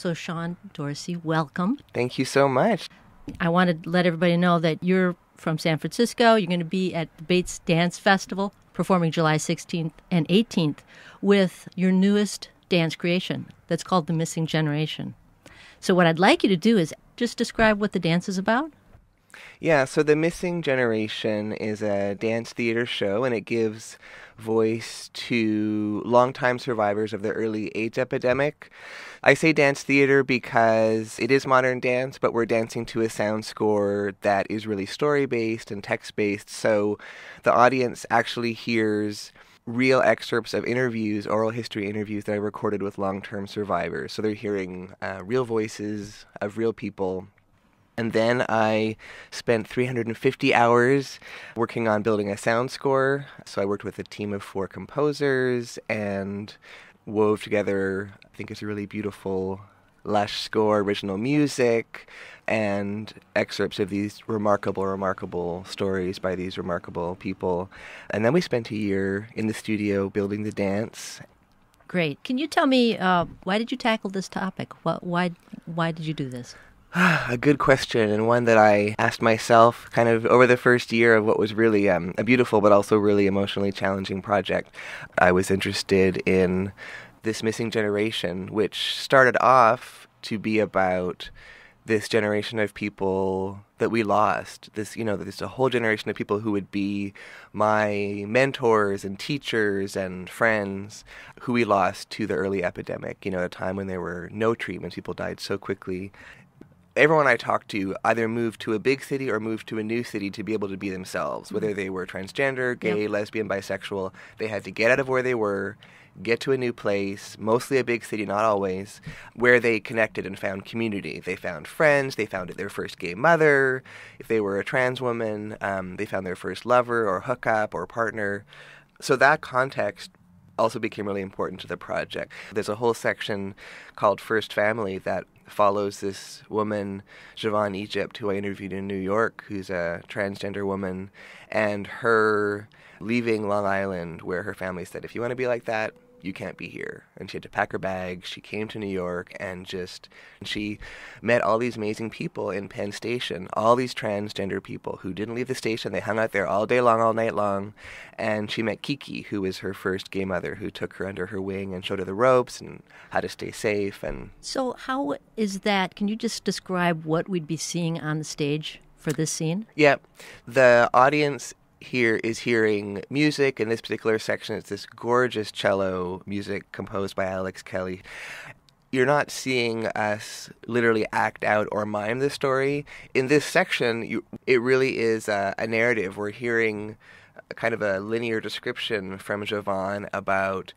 So Sean Dorsey, welcome. Thank you so much. I want to let everybody know that you're from San Francisco. You're going to be at the Bates Dance Festival performing July 16th and 18th with your newest dance creation that's called The Missing Generation. So what I'd like you to do is just describe what the dance is about. Yeah, so The Missing Generation is a dance theater show, and it gives voice to longtime survivors of the early AIDS epidemic. I say dance theater because it is modern dance, but we're dancing to a sound score that is really story-based and text-based, so the audience actually hears real excerpts of interviews, oral history interviews that I recorded with long-term survivors. So they're hearing real voices of real people. And then I spent 350 hours working on building a sound score. So I worked with a team of 4 composers and wove together, I think it's a really beautiful, lush score, original music, and excerpts of these remarkable stories by these remarkable people. And then we spent a year in the studio building the dance. Great. Can you tell me, why did you tackle this topic? Why did you do this? A good question, and one that I asked myself kind of over the first year of what was really a beautiful but also really emotionally challenging project. I was interested in this missing generation, which started off to be about this generation of people that we lost. There's a whole generation of people who would be my mentors and teachers and friends who we lost to the early epidemic, at a time when there were no treatments. People died so quickly. Everyone I talked to either moved to a big city or moved to a new city to be able to be themselves, whether they were transgender, gay, lesbian, bisexual. They had to get out of where they were, get to a new place, mostly a big city, not always, where they connected and found community. They found friends, they found their first gay mother. If they were a trans woman, they found their first lover or hookup or partner. So that context also became really important to the project. There's a whole section called First Family that follows this woman, Siobhan Egypt, who I interviewed in New York, who's a transgender woman, and her leaving Long Island, where her family said, if you want to be like that, you can't be here. And she had to pack her bags. She came to New York and she met all these amazing people in Penn Station, all these transgender people who didn't leave the station. They hung out there all day long, all night long. And she met Kiki, who was her first gay mother, who took her under her wing and showed her the ropes and how to stay safe. And so how is that? Can you just describe what we'd be seeing on the stage for this scene? Yeah. The audience here is hearing music. In this particular section, it's this gorgeous cello music composed by Alex Kelly. You're not seeing us literally act out or mime the story. In this section, it really is a narrative. We're hearing kind of a linear description from Siobhan about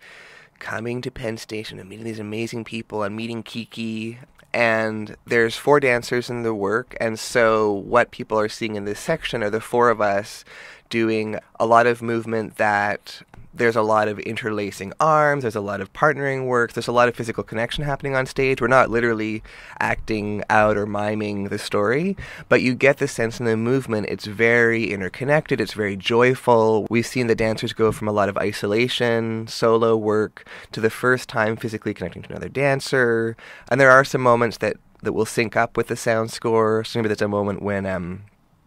coming to Penn Station and meeting these amazing people and meeting Kiki. And there's 4 dancers in the work, and so what people are seeing in this section are the 4 of us doing a lot of movement that there's a lot of interlacing arms, there's a lot of partnering work, there's a lot of physical connection happening on stage. We're not literally acting out or miming the story, but you get the sense in the movement it's very interconnected, it's very joyful. We've seen the dancers go from a lot of isolation, solo work, to the first time physically connecting to another dancer. And there are some moments that will sync up with the sound score. So maybe there's a moment when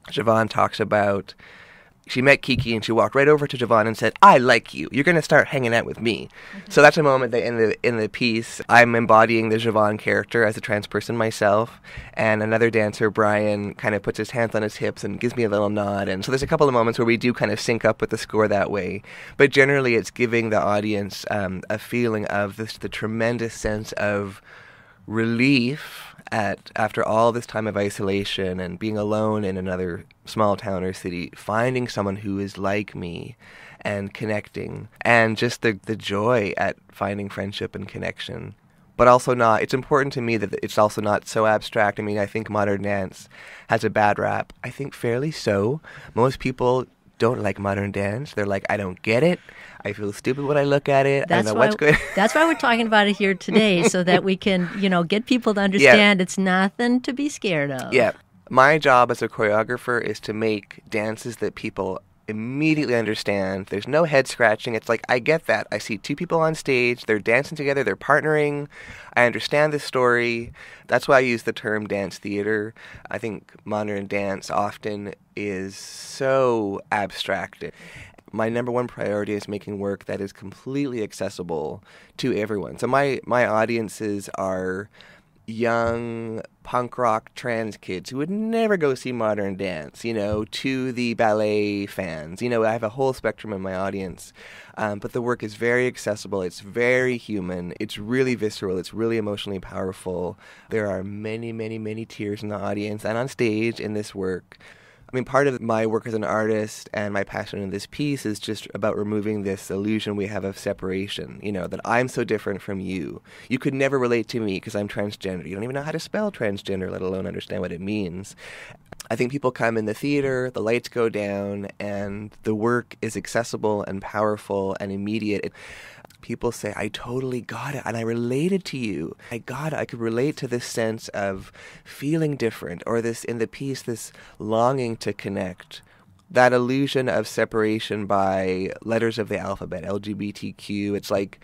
Siobhan talks about she met Kiki and she walked right over to Siobhan and said, I like you. You're going to start hanging out with me. Mm-hmm. So that's a moment that in the piece, I'm embodying the Siobhan character as a trans person myself. And another dancer, Brian, kind of puts his hands on his hips and gives me a little nod. And so there's a couple of moments where we do kind of sync up with the score that way. But generally, it's giving the audience a feeling of the tremendous sense of relief after all this time of isolation and being alone in another small town or city, finding someone who is like me and connecting, and just the joy at finding friendship and connection. But also it's important to me that it's also not so abstract. I mean, I think modern dance has a bad rap. I think fairly so. Most people don't like modern dance. They're like, I don't get it. I feel stupid when I look at it. I don't know what's good. That's why we're talking about it here today, so that we can, get people to understand it's nothing to be scared of. Yeah. My job as a choreographer is to make dances that people immediately understand. There's no head scratching. It's like, I get that. I see two people on stage. They're dancing together. They're partnering. I understand the story. That's why I use the term dance theater. I think modern dance often is so abstracted. My number one priority is making work that is completely accessible to everyone. So my audiences are young punk rock trans kids who would never go see modern dance, to the ballet fans. I have a whole spectrum in my audience. But the work is very accessible. It's very human. It's really visceral. It's really emotionally powerful. There are many, many, many tears in the audience and on stage in this work. I mean, part of my work as an artist and my passion in this piece is just about removing this illusion we have of separation, that I'm so different from you. You could never relate to me because I'm transgender. You don't even know how to spell transgender, let alone understand what it means. I think people come in the theater, the lights go down, and the work is accessible and powerful and immediate. People say, I totally got it, and I related to you. I got it. I could relate to this sense of feeling different, or this, in the piece, this longing to connect. That illusion of separation by letters of the alphabet, LGBTQ, it's like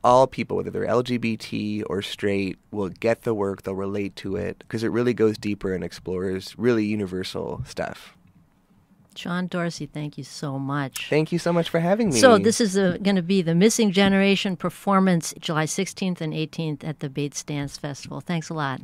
all people, whether they're LGBT or straight, will get the work, they'll relate to it, because it really goes deeper and explores really universal stuff. Sean Dorsey, thank you so much. Thank you so much for having me. So this is going to be the Missing Generation performance July 16th and 18th at the Bates Dance Festival. Thanks a lot.